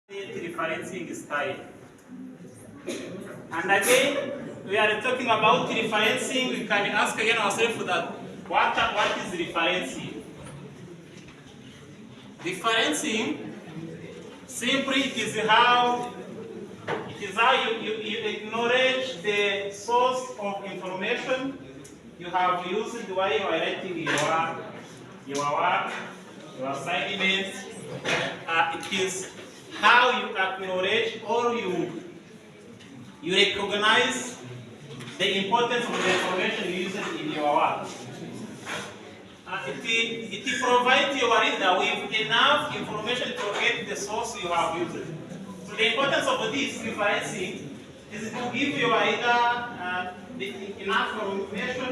Referencing style. And again, we are talking about referencing. We can ask again ourselves that what is referencing? Referencing simply it is how you acknowledge the source of information you have used while you are writing your work, your assignments. It is how you acknowledge or you recognize the importance of the information you use in your work. It provides your reader with enough information to get the source you have used. So the importance of this referencing is to give your reader enough information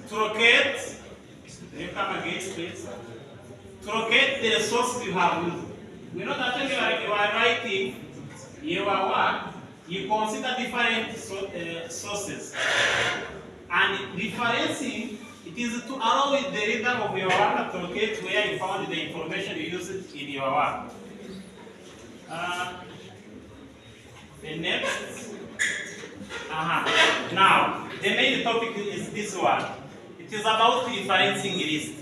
to locate. You come again, please. To locate the source you have used. We know that when you are writing your work, you consider different sources. And referencing, it is to allow the reader of your work to locate where you found the information you used in your work. The next. Now, the main topic is this one. It is about referencing list.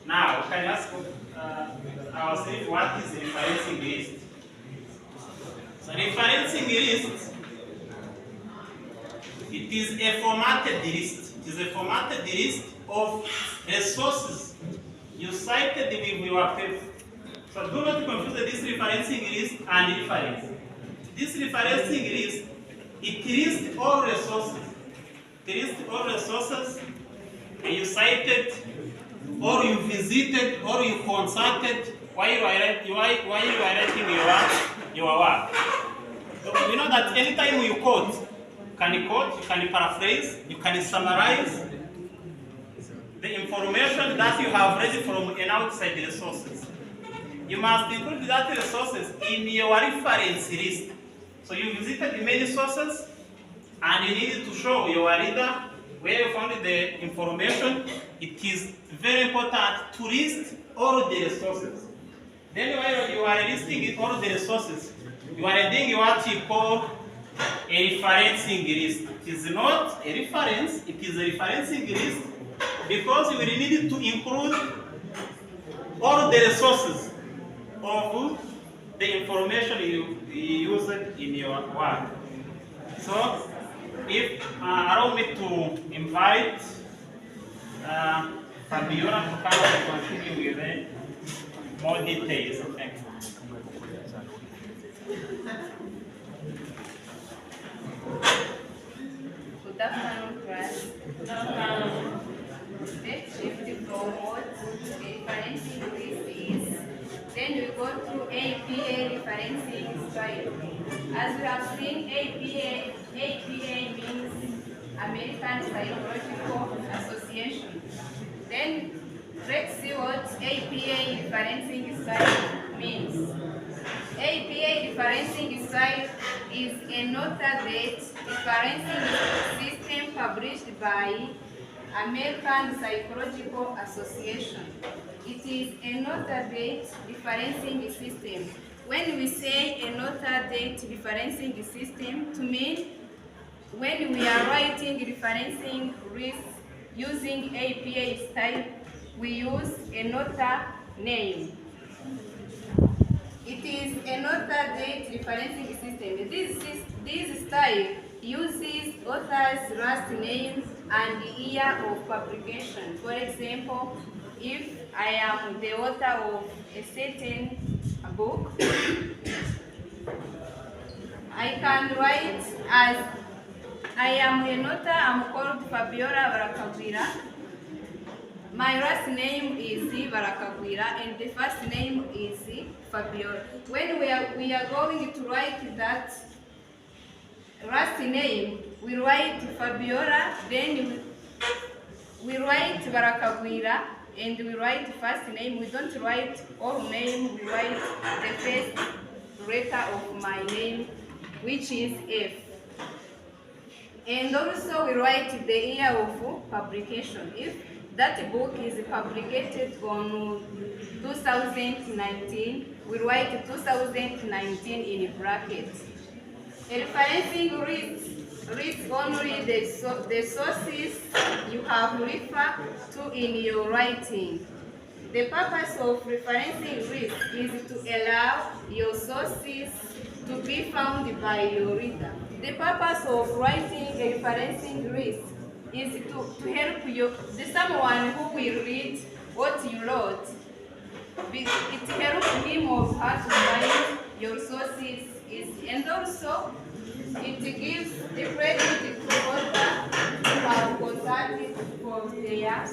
Now, can I ask ourselves what is referencing list? So, referencing list, it is a formatted list. It is a formatted list of resources you cited with your paper. So, do not confuse this referencing list and reference. This referencing list, it lists all resources. It lists all resources you cited, or you visited, or you consulted while you are writing your work. So we know that anytime you quote, you can paraphrase, you can summarize the information that you have read from an outside resources. You must include that resources in your reference list. So you visited many sources, and you need to show your reader where you found the information. It is very important to list all the resources. Then while you are listing all the resources, you are doing what you call a referencing list. It is not a reference, it is a referencing list because you will need to include all the resources of the information you used in your work. So, if allow me to invite Fabiola to come and continue with more details. Thank you. Good afternoon, class. Good afternoon. Let's shift from what referencing list is. Then we go to APA referencing style. As we have seen, APA means American Psychological Association. Then let's see what APA referencing style means. APA referencing style is a nota-date referencing system published by American Psychological Association. It is a nota-date referencing system. When we say a nota-date referencing system, to mean when we are writing referencing lists using APA style, we use a nota name. It is a nota-date referencing system. This style uses author's last name and the year of publication. For example, if I am the author of a certain book, I can write as I am a nota, I'm called Fabiola Barakagwira. My last name is Barakagwira and the first name is Fabiola. When we are going to write that last name, we write Fabiola, then we write Barakagwira, and we write first name. We don't write all name, we write the first letter of my name, which is F. And also we write the year of publication. If That book is published on 2019. We write 2019 in brackets. Referencing reads only the sources you have referred to in your writing. The purpose of referencing reads is to allow your sources to be found by your reader. The purpose of writing a referencing reads is to help someone who will read what you wrote. It helps him or her to find your sources, and also it gives the credit to author who have consulted for their ideas.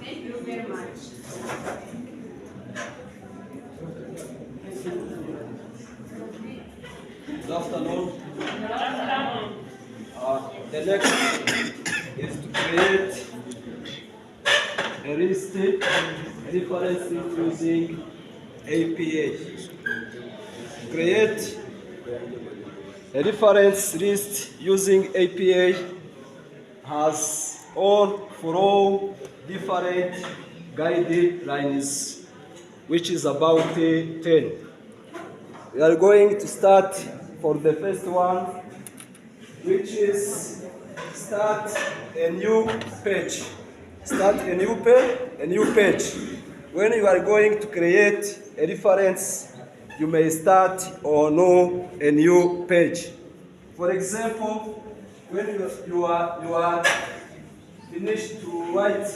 Thank you very much. Good afternoon. The next is to create a list reference using APA. Create a reference list using APA has all different guidelines, which is about 10. We are going to start for the first one, which is start a new page. Start a new page. When you are going to create a reference, you may start or know a new page. For example, when you are finished to write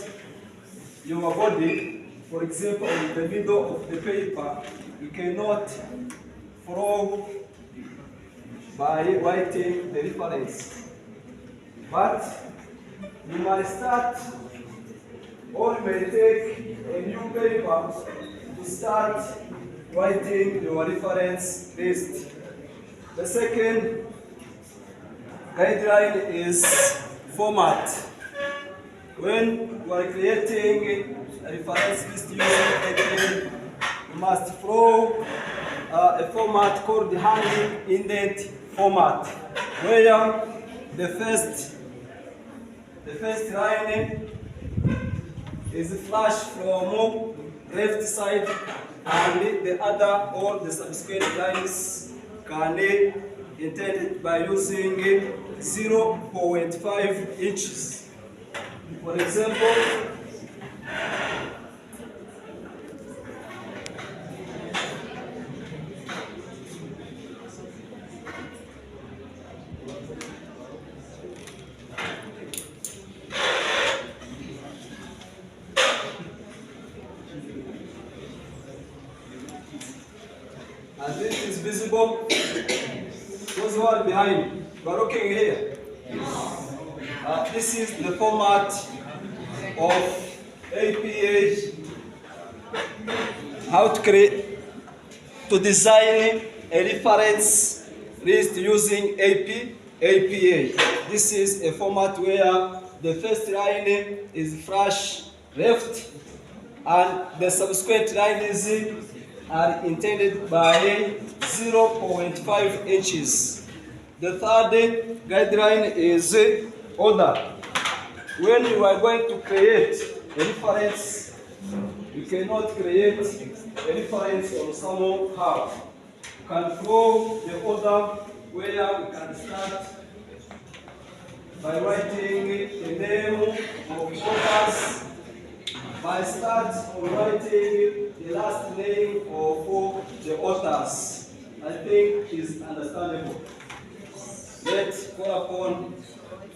your body, for example, in the middle of the paper, you cannot follow by writing the reference. But you might start or you may take a new paper to start writing your reference list. The second guideline is format. When you are creating a reference list using APA, you must follow a format called the hanging indent format, where the first line is flashed from left side, and the other or the subsequent lines can be intended by using 0.5 inches. For example, and this is visible. Those who are behind, you are looking here. This is the format of APA. How to design a reference list using APA. This is a format where the first line is flash left, and the subsequent lines are intended by 0.5 inches. The third guideline is order. When you are going to create a reference, you cannot create a reference on somehow. You can follow the order where we can start by writing the name of authors, by start on writing the last name of the authors. I think is understandable. Let's call upon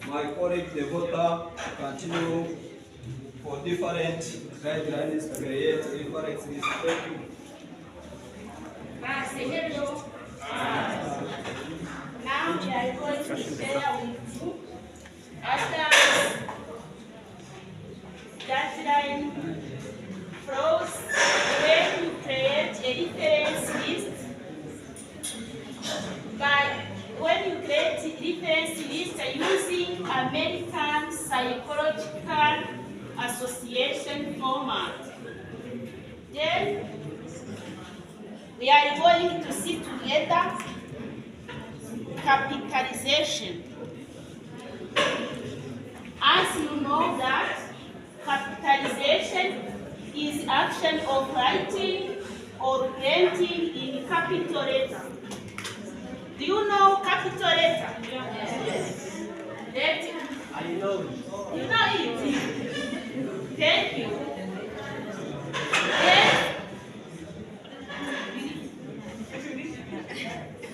my colleague, the voter, to continue for different guidelines to create references. Thank you. Hello. Now we are going to share with you after guideline flows when you create a reference list. When you create a reference list using American Psychological Association format, then we are going to see together capitalization. As you know, know that capitalization is action of writing or printing in capital letter. Do you know capital letter? Yes. I know it. You know it? Thank you. Then,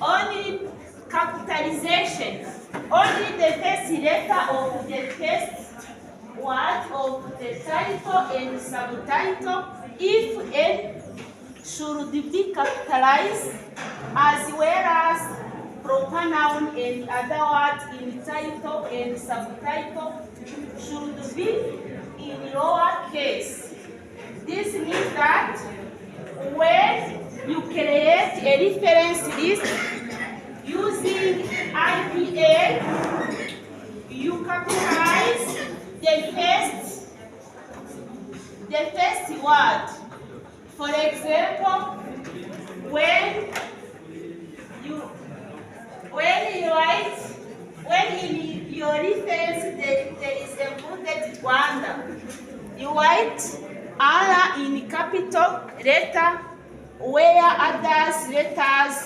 only capitalization, only the first letter of the first word of the title and subtitle, if it should be capitalized, as well as proper noun and other words in title and subtitle should be in lowercase. This means that when you create a reference list using IPA, you capitalize the first word. For example, when in your reference there is included Rwanda, you write R in capital letter, where others letters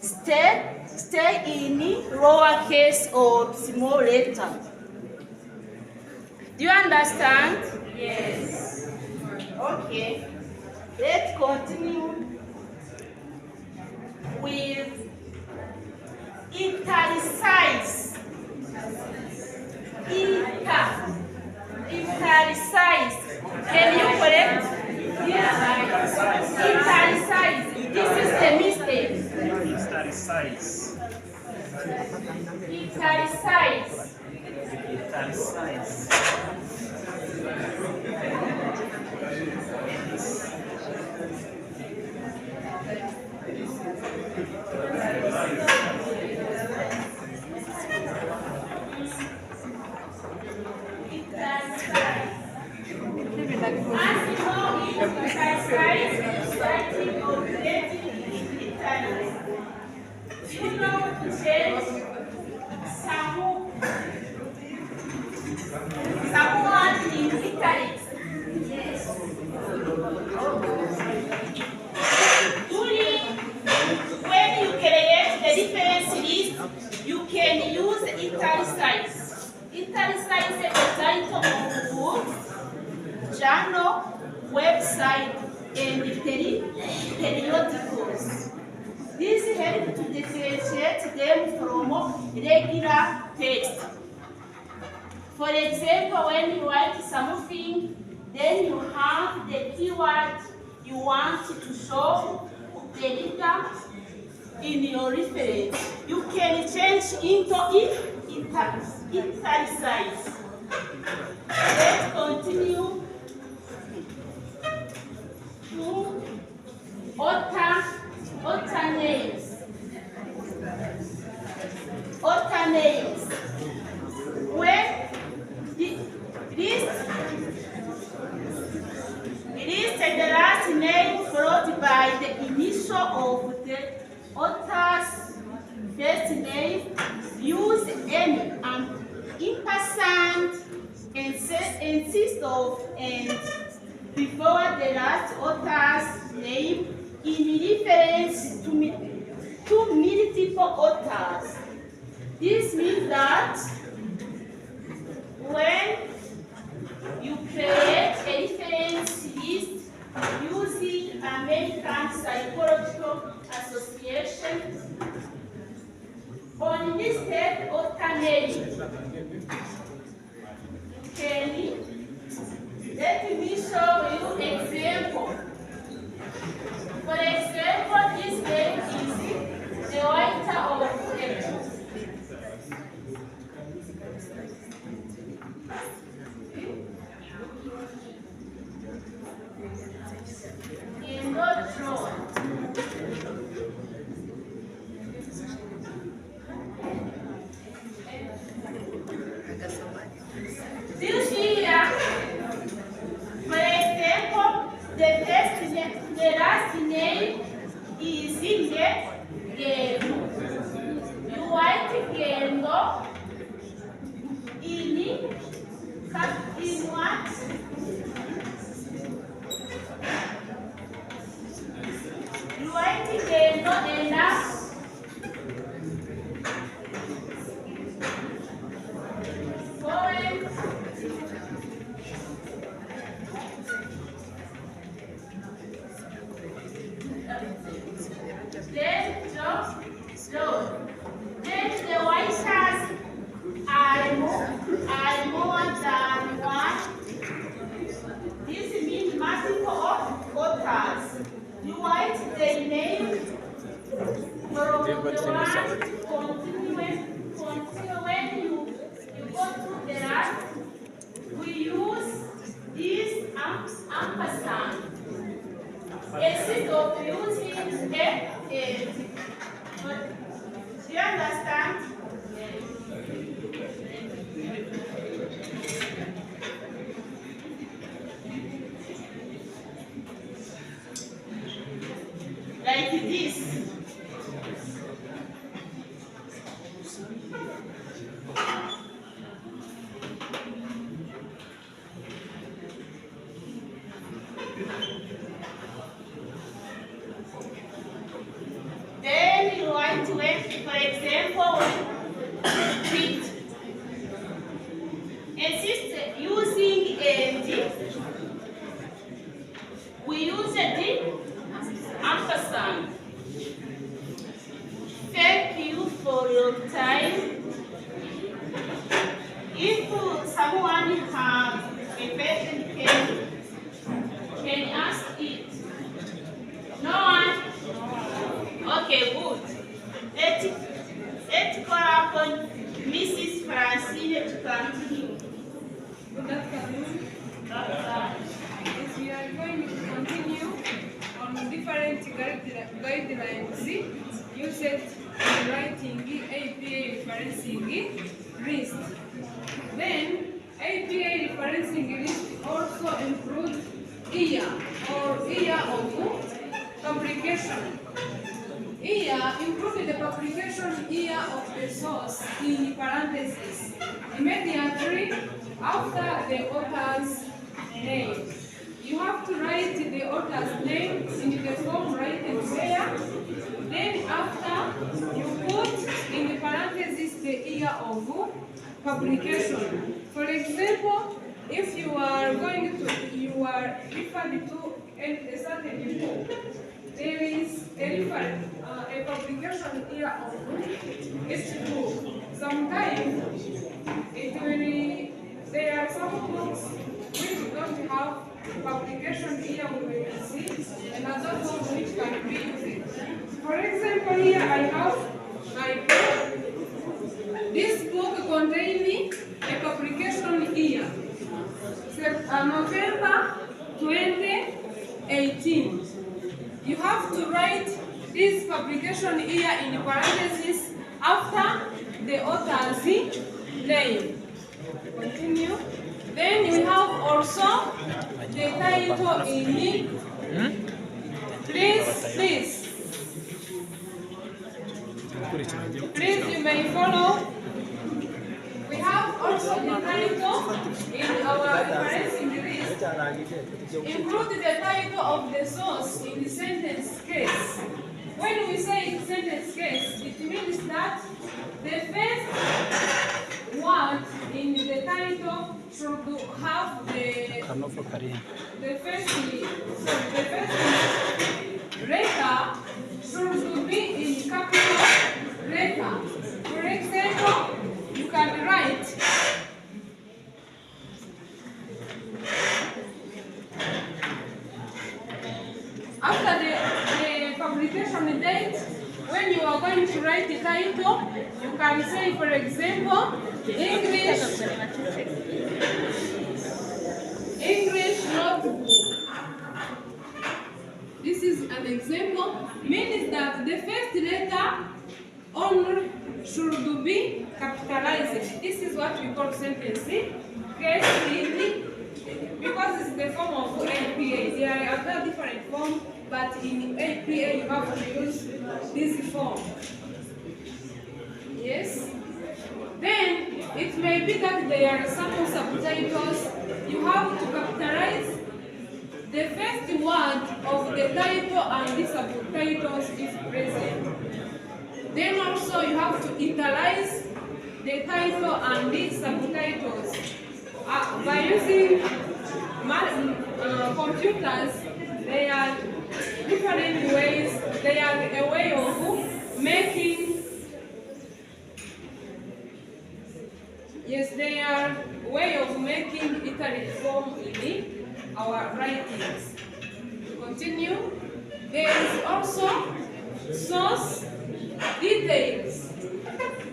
stay in lowercase or small letter. Do you understand? Yes. Okay. Let's continue with italicize. Italicize. Can you correct? Yes. Italicize. This is the mistake. Italicize. Italicize. Italicize. When you create the reference list, you can use italicize. Italicize the title of book, journal, website, and periodicals. This helps to differentiate them from regular text. For example, when you write something, then you have the keyword you want to show the reader in your reference. You can change into italicize. Let's continue to author names. Author names. When the list the last name followed by the initial of the author's first name, use any ampersand insist of and before the last author's name in reference to multiple authors. This means that when you create a reference list using American Psychological Association, on listed author name, let me show you example. For example, this name is the writer of a book. Is not drawn. Do you see here? For example, the last name is in the Gendo. You write Gendo in ekigendo enda poem then the white cars are more than one. This means multiple of authors. You write the name from the one, continue when you go to the last. We use this ampersand instead of using a. Do you understand? Like this. Then you want to wait, for example, with insist using a D. We use a D ampersand. Thank you for your time. If someone has a question, can ask it. No one? Okay, good. Let's call upon Mrs. Francine to continue. Good afternoon. Yes, we are going to continue on different guidelines used in writing APA referencing list. Then APA referencing list also includes year or year of publication. Year includes the publication year of the source in parentheses immediately after the author's name. You have to write the author's name in the form written there. Then after, you put in the parentheses the year of publication. For example, if you are referred to a certain book, there is a publication year of each book. Sometimes there are some books which don't have publication year we will see, and other books which can be used. For example, here I have my book. This book contains a publication year, November 2018. You have to write this publication year in parentheses after the author's name. Continue. Then we have also the title in please you may follow. We have also the title in our referencing list. Include the title of the source in the sentence case. When we say sentence case, it means that the first word in the title should have the first letter should be in capital letter. For example, you can write after the publication date. When you are going to write the title, you can say, for example, English notebook. This is an example, means that the first letter only should be capitalized. This is what we call sentence case, because it's the form of APA. There are other different forms, but in APA you have to use this form. Yes? Then it may be that there are some subtitles. You have to capitalize the first word of the title and the subtitles if present. Then also you have to italize the title and the subtitles. By using computers, there are different ways. They are a way of making. Yes, they are a way of making italic form in our writings. Continue. There is also source details.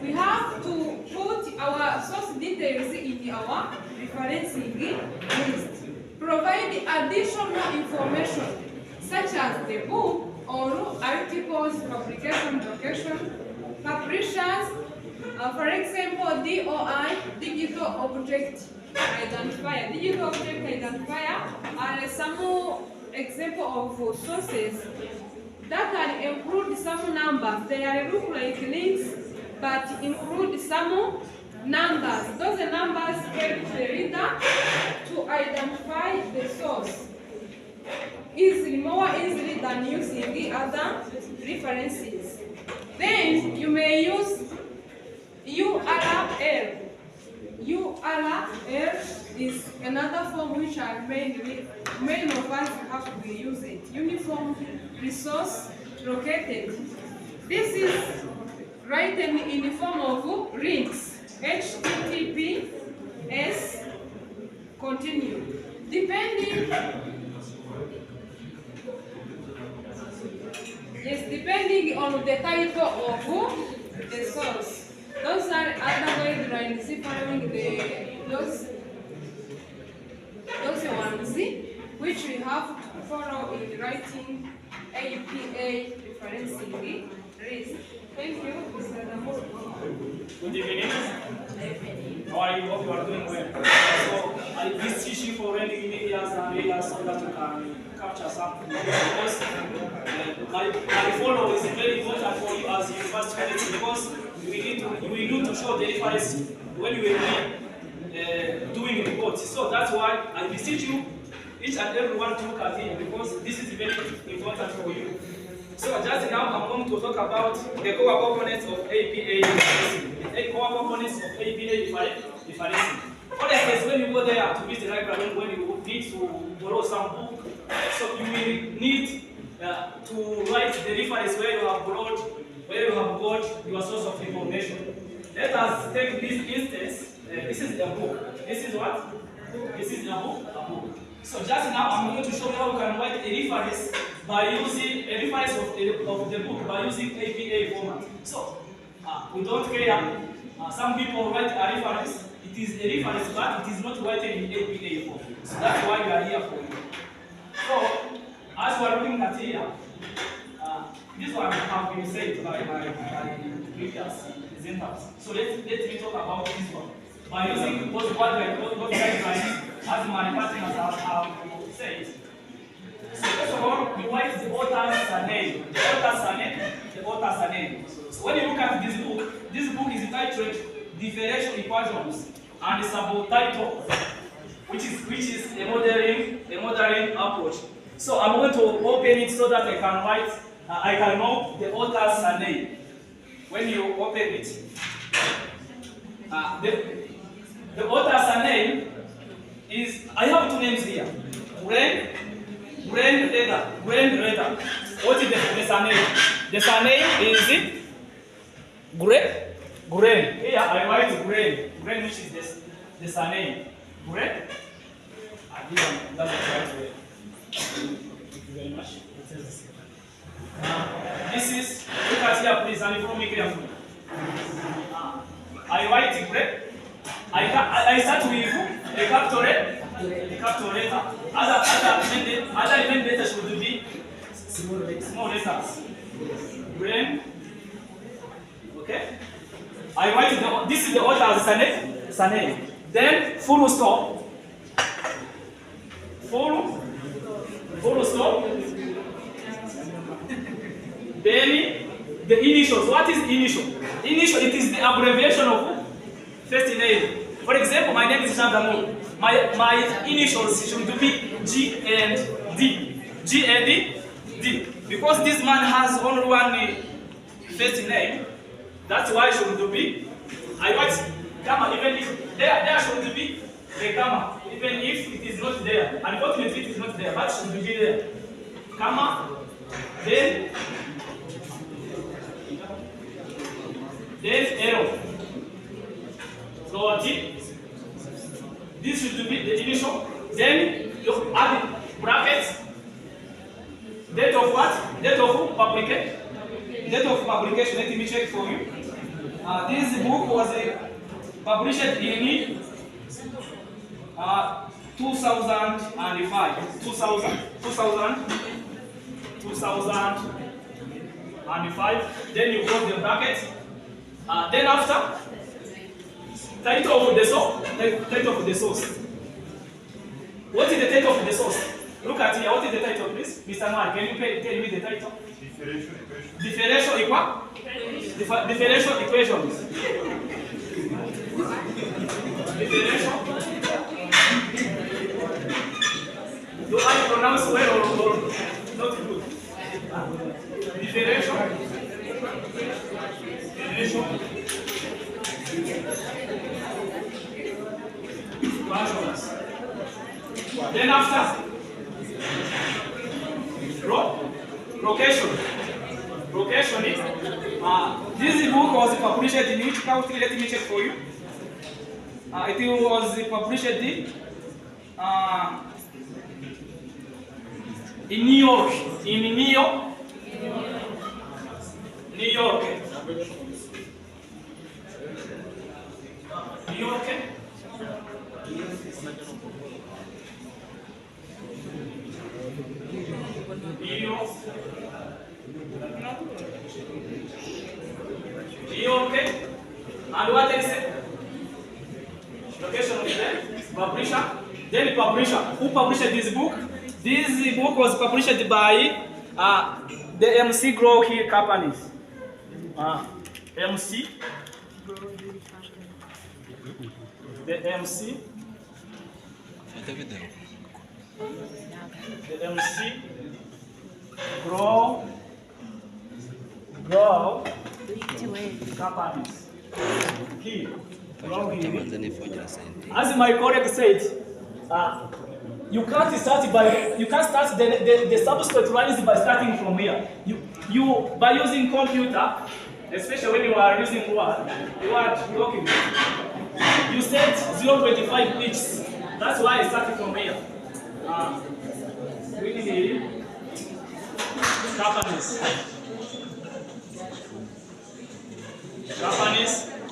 We have to put our source details in our referencing list. Provide additional information such as the book or articles, publication, location, publishers, for example, DOI, Digital Object Identifier. Digital Object Identifier are some example of sources that can include some numbers. They look like links, but include some numbers. Those numbers help the reader to identify the source more easily than using other references. Then you may use URL. URL is another form which many of us have to use it. Uniform resource located. This is written in the form of links. HTTPS. Continue. Depending on the title of the source. Those are other guidelines following those ones which we have to follow in writing APA referencing list. Thank you, Mr. Damur. Good evening. How are you? Hope you are doing well. So I beseech you for reading medias and readers so that you can capture something. Because my follow is very important for you as university students because we need to show the difference when we are doing reports. So that's why I beseech you, each and everyone to look at it because this is very important for you. So just now I'm going to talk about the core components of APA differentiation. The core components of APA differentiation. For instance, when you go there to visit the library, when you need to borrow some book, so you will need to write the reference where you have borrowed, where you have got your source of information. Let us take this instance. This is a book. This is what? This is a book. So just now I'm going to show you how you can write a reference by using a reference of the book by using APA format. So we don't care. Some people write a reference. It is a reference, but it is not written in APA form. So that's why we are here for you. So as we are looking at here, this one has been said by previous presenters. So let me talk about this one. By using what guidelines as my partners have said. So first of all, you write the author's name. The author's name. So when you look at this book is entitled Differential Equations and the subtitle, which is a modeling approach. So I'm going to open it so that I can know the author's name. When you open it, the author's name is, I have two names here. Gren Reda. What is the surname? The surname is Gren. Here I write Gren, which is the surname. Gren. I didn't, that's the right way. Thank you very much. This is, look at here please, and follow me carefully. I write Gren. I start with a capital letter. Other event letters should be small letters. Gren. Okay. I write this is the author's surname. Then full stop. Full stop. Then the initials. What is initial? Initial, it is the abbreviation of first name. For example, my name is Jean Damur. My initials should be G and D. D. Because this man has only one first name, that's why it should be. I write gamma, even if there should be the gamma, even if it is not there. Unfortunately, it is not there, but it should be there. Gamma, then arrow. So T. This should be the initial. Then you add brackets. Date of what? Date of publication. Date of publication. Let me check for you. This book was published in 2005. 2005. Then you close the bracket. Then after, title of the source. Title of the source. What is the title of the source? Look at here. What is the title, please? Mr. Mark, can you tell me the title? Differential equation. Differential equations. Differential. Do I pronounce well or not good? Differential. Differential. Then after, location. Location is, this book was published in which country? Let me check for you. It was published in New York. In New York. New York. New York. Okay. And what is it? Location of the publisher. Then publisher. Who published this book? This book was published by the MC Grow Hill companies. MC. The MC. The MC Grow companies. Here. As my colleague said, you can't start the substrate lines by starting from here. You by using computer, especially when you are using Word document, you set 0.25 each. That's why I started from here. We need companies,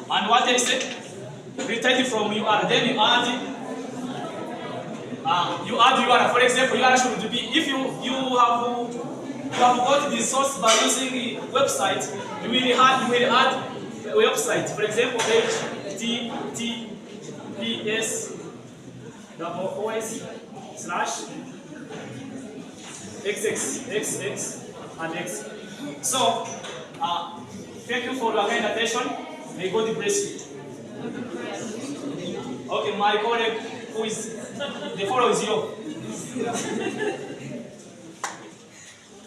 and what I said, retake from UR. Then you add UR. For example, UR should be, if you have got the source by using the website, you will add a website. For example, https://xx and x. So, thank you for your kind attention. May God bless you. Okay, my colleague, who is the follow is you.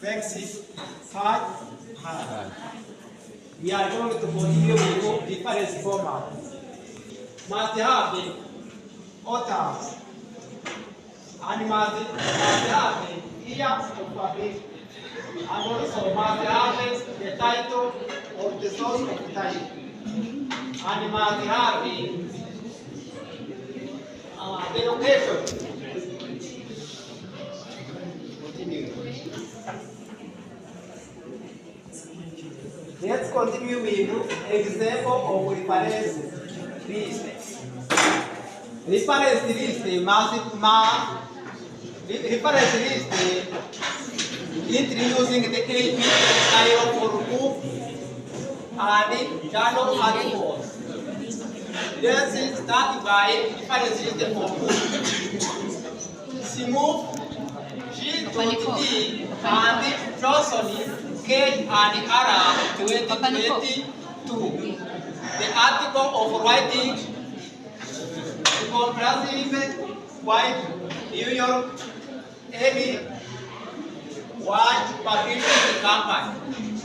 Thanks. Hi. We are going to continue with different format. Must have the authors and must have the year of publication, and also must have the title or the source of the title, and must have the location. Continue. Let's continue with example of reference list. Reference list reference list introducing the API style for book and journal articles. Let's start by reference list for book. Simove, G.D and Johnson K and R 2022. The article of writing comprehensive white New York Emmy White publishing the company.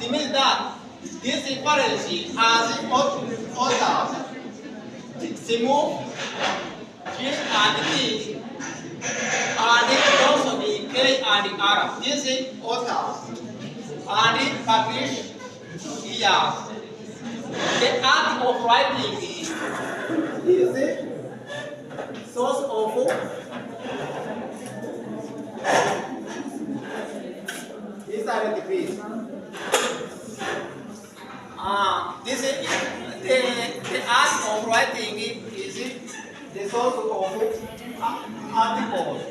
It means that this reference has authors, Simon, G and D, and also the K and R. This is authors and published years. The act of writing is the source of this are the page. This is the act of writing is the source of articles.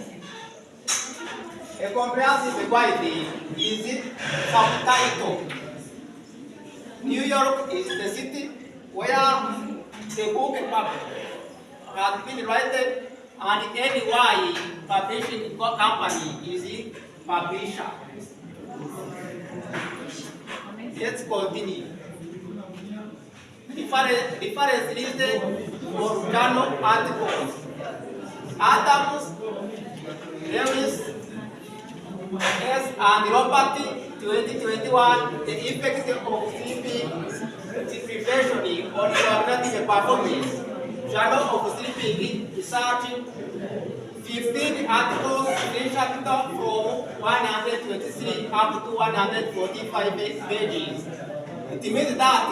A comprehensive guide is subtitle. New York is the city where the book has been written, and NY publishing company is the publisher. Let's continue. Reference listed for journal articles. Adams, Lewis, S. and Robert, 2021, the effect of sleeping deprivation on cognitive performance. Journal of Sleeping Research, 15 articles, 3 chapters from 123 up to 145 pages. It means that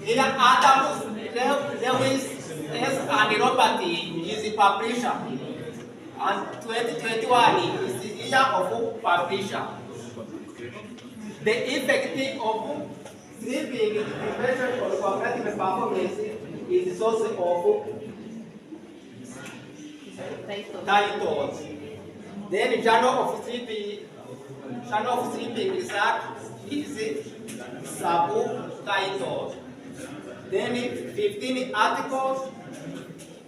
here Adams, Lewis, S. and Robert is the publisher, and 2021 is the year of publisher. The effect of sleeping deprivation on cognitive performance is the source of titles. Then Journal of Sleeping Research is subtitled. Then 15 articles,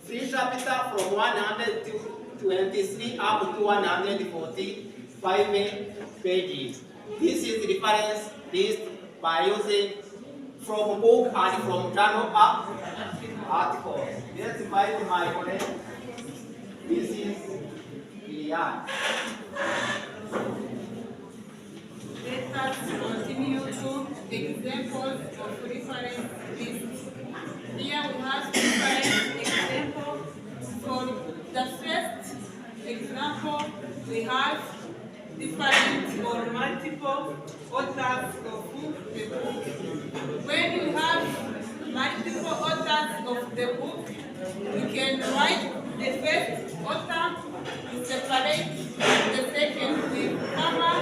3 chapters from 123 up to 145 pages. This is the reference list by using from book and from journal articles. Let's invite my colleague. This is Ilian. Let us continue to examples of reference lists. Here we have different examples. For the first example, we have different or multiple authors of the book. When you have multiple authors of the book, you can write the first author, you separate the second with comma,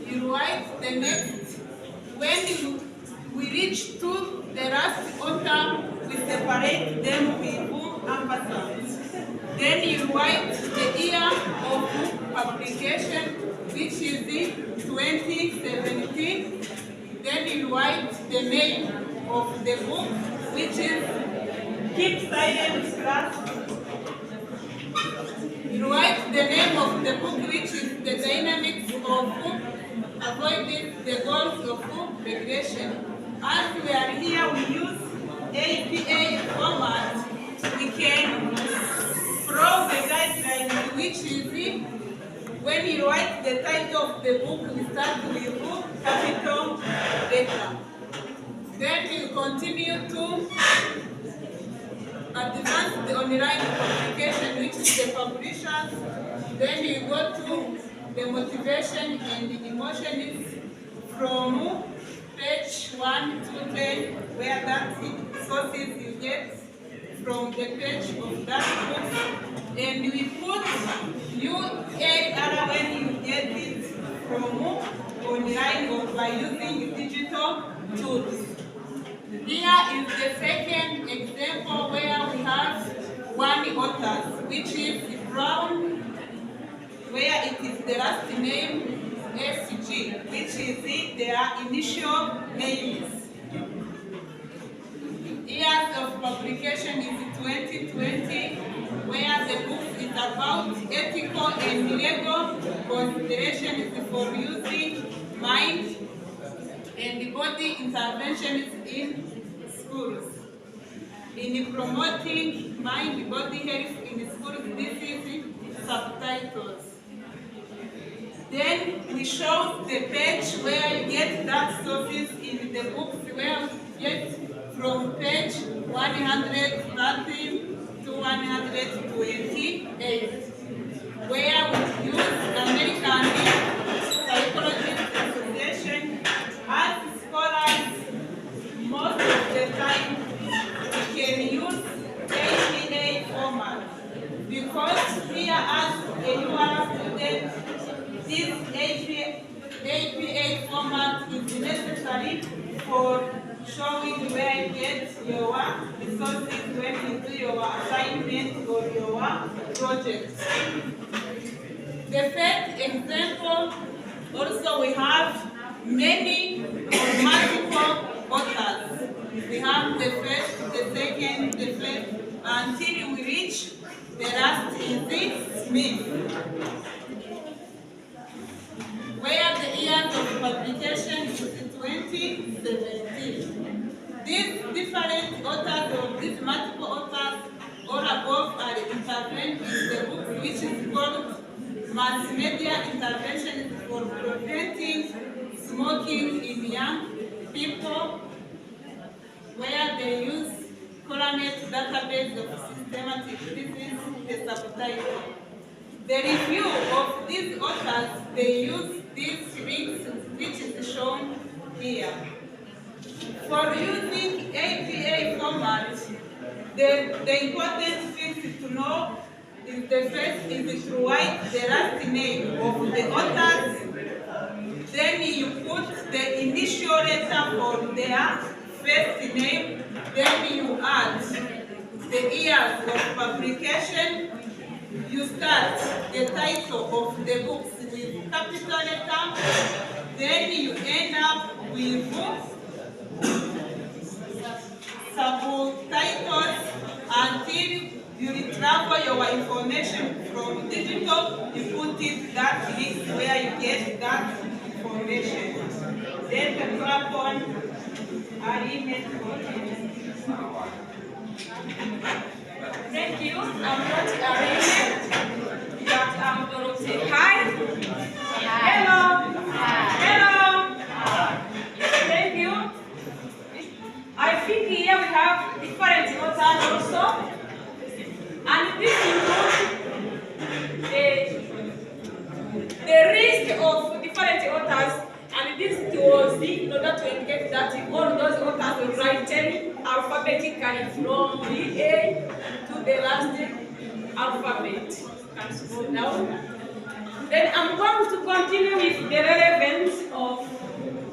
you write the next. When we reach to the last author, we separate them with ampersand. Then you write the year of publication, which is the 2017. Then you write the name of the book, which is Keep Silent Class. You write the name of the book, which is the dynamics of book, avoiding the goals of book regression. As we are here, we use APA format. We can follow the guidelines, which is it. When you write the title of the book, we start with book, capital letter. Then you continue to advance the online publication, which is the publishers. Then you go to the motivation and the emotions from page 1 to 10, where that sources you get from the page of that book. And we put URL when you get it from online or by using digital tools. Here is the second example where we have one author, which is Brown, where it is the last name SG, which is their initial names. Years of publication is 2020, where the book is about ethical and legal considerations for using mind and body interventions in schools. In promoting mind-body health in schools, this is subtitles. Then we show the page where you get that sources in the books where you get from page 130 to 128, where we use American Psychologist Association as scholars. Most of the time we can use APA format because here as a UR student, this APA format is necessary for showing where you get your resources when you do your assignment or your project. The first example, also we have many or multiple authors. We have the first, the second, the third, until we reach the last is Smith, where the years of publication is 2017. These different authors or these multiple authors all above are intervened in the book which is called Mass Media Intervention for Preventing Smoking in Young People, where they use Coronet database of systematic disease, the subtitle. The review of these authors, they use these links which is shown here. For using APA format, the important things to know is the first is to write the last name of the authors. Then you put the initial letter for their first name. Then you add the years of publication. You start the title of the books with capital letter. Then you end up with subtitles until you retrieval your information from digital. You put it that link where you get that information. Then the platform are email. Thank you. I'm not Arena, but I'm Dorothy. Hi. Hello. Hello. Thank you. I think here we have different authors also, and this includes the list of different authors, and this was in order to indicate that all those authors were written alphabetically from the A to the last alphabet. Can scroll down. Then I'm going to continue with the relevance of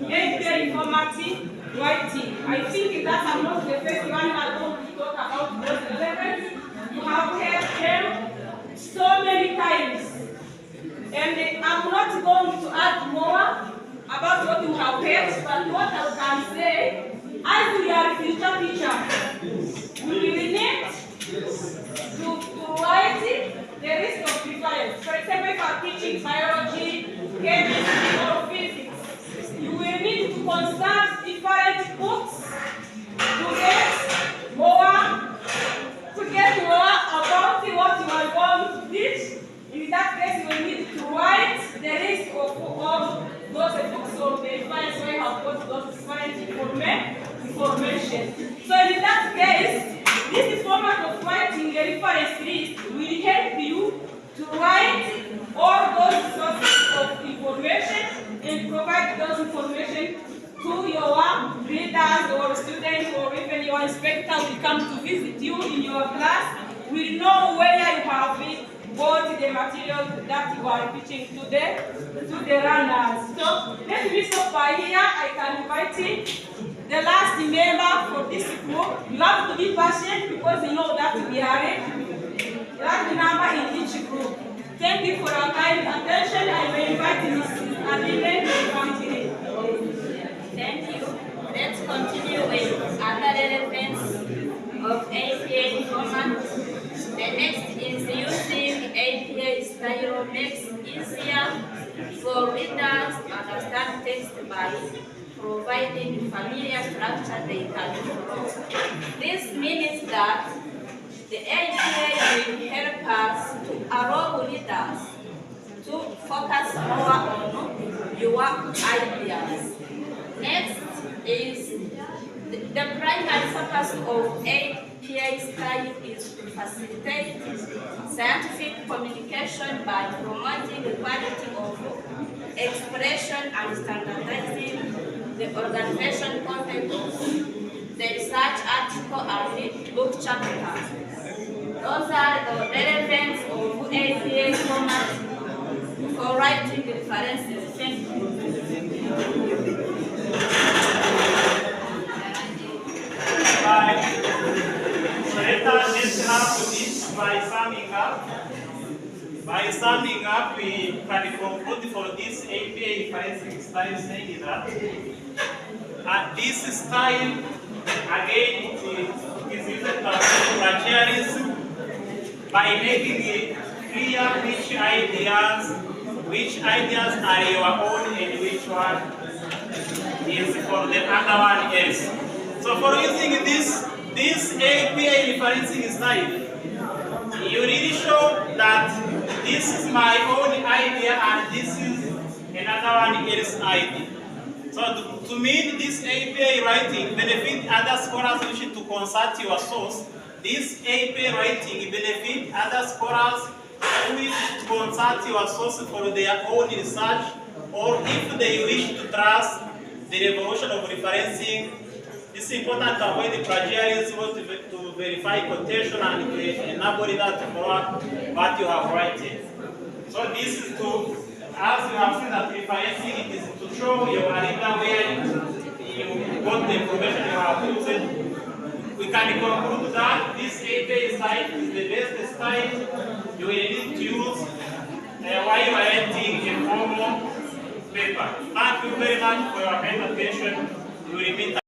APA informative writing. I think that I'm not the first one I'm going to talk about those relevance. You have heard them so many times. And I'm not going to add more about what you have heard, but what I can say, as we are future teachers, we will need to write the list of difference. For example, if you are teaching biology, chemistry, or physics, you will need to consult different books to get more about what you are going to teach. In that case, you will need to write the list of all those books of the difference where you have got those different information. So in that case, this format of writing a reference list will help you to write all those sources of information and provide those information to your readers or students or even your inspector will come to visit you in your class. Will know where you have got the material that you are teaching to the learners. So let me stop by here. I can invite the last member for this group. You have to be patient because you know that we are a large number in each group. Thank you for your kind attention. I will invite Mrs. Adile to continue. Thank you. Let's continue with other relevance of APA format. The next is using APA style makes easier for readers to understand text by providing familiar structure they can follow. This means that the APA will help us to allow readers to focus more on your ideas. Next is the primary purpose of APA style is to facilitate scientific communication by promoting the quality of expression and standardizing the organization content of the research article and book chapter. Those are the relevance of APA format for writing references. Thank you. So let's have this by summing up. By summing up, we can conclude for this APA referencing style saying that this style, again, it is used to avoid plagiarism by making it clear which ideas are your own and which one is for the other one else. So for using this APA referencing style, you really show that this is my own idea and this is another one else's idea. So to me, this APA writing benefit other scholars wishing to consult your source. This APA writing benefit other scholars who wish to consult your source for their own research, or if they wish to trust the revolution of referencing. It's important to avoid the plagiarism, to verify quotation and to enable that to follow what you have written. So this is to, as you have seen that referencing, it is to show your reader where you got the information you have used. We can conclude that this APA style is the best style you will need to use while you are writing a formal paper. Thank you very much for your kind attention. You will meet